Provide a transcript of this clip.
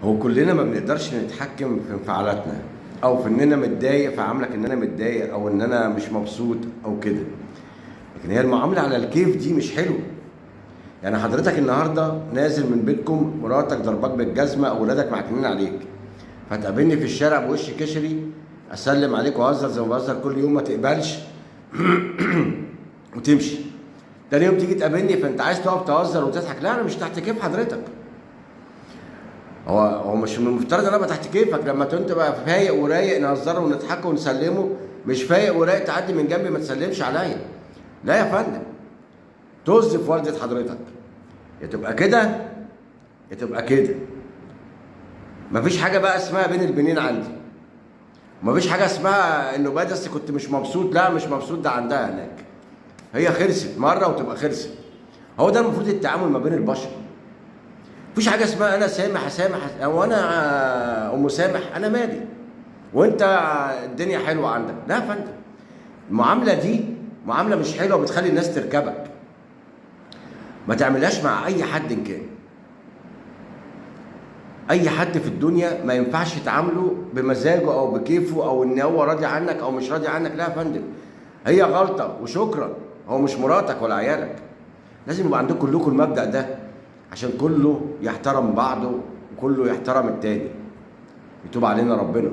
هو كلنا ما بنقدرش نتحكم في انفعالاتنا، او في ان انا متضايق فعاملك ان انا متضايق، او ان انا مش مبسوط او كده. لكن هي المعامله على الكيف دي مش حلوه. يعني حضرتك النهارده نازل من بيتكم، مراتك ضرباك بالجزمه او ولادك معكنين عليك، فتقابلني في الشارع بوش كشري، اسلم عليك واهزر زي ما بهزر كل يوم، ما تقبلش وتمشي. تاني يوم تيجي تقابلني فانت عايز تقف تهزر وتضحك، لا انا مش تحت كيف حضرتك. هو مش من المفترض ان انا ابقى تحت كيفك لما انت بقى فايق ورايق نهزره ونضحكه ونسلمه، مش فايق ورايق تعدي من جنبي ما تسلمش عليا. لا يا فندم، طز في والدة حضرتك. يا تبقى كده يا تبقى كده. مفيش حاجه بقى اسمها بين البنين عندي. مفيش حاجه اسمها انه بس كنت مش مبسوط، لا مش مبسوط ده عندها هناك. هي خلصت مره وتبقى خلصت. هو ده المفروض التعامل ما بين البشر. مفيش حاجه اسمها انا سامح اسامح، او انا ام سامح انا مالي وانت الدنيا حلوه عندك. لا يا فندم، المعامله دي معامله مش حلوه وبتخلي الناس تركبك. ما تعملهاش مع اي حد. إن كان اي حد في الدنيا ما ينفعش تعامله بمزاجه او بكيفه او ان هو راضي عنك او مش راضي عنك. لا يا فندم، هي غلطه وشكرا. هو مش مراتك ولا عيالك. لازم يبقى عندكم كلكم المبدأ ده عشان كله يحترم بعضه وكله يحترم التاني. يتوب علينا ربنا.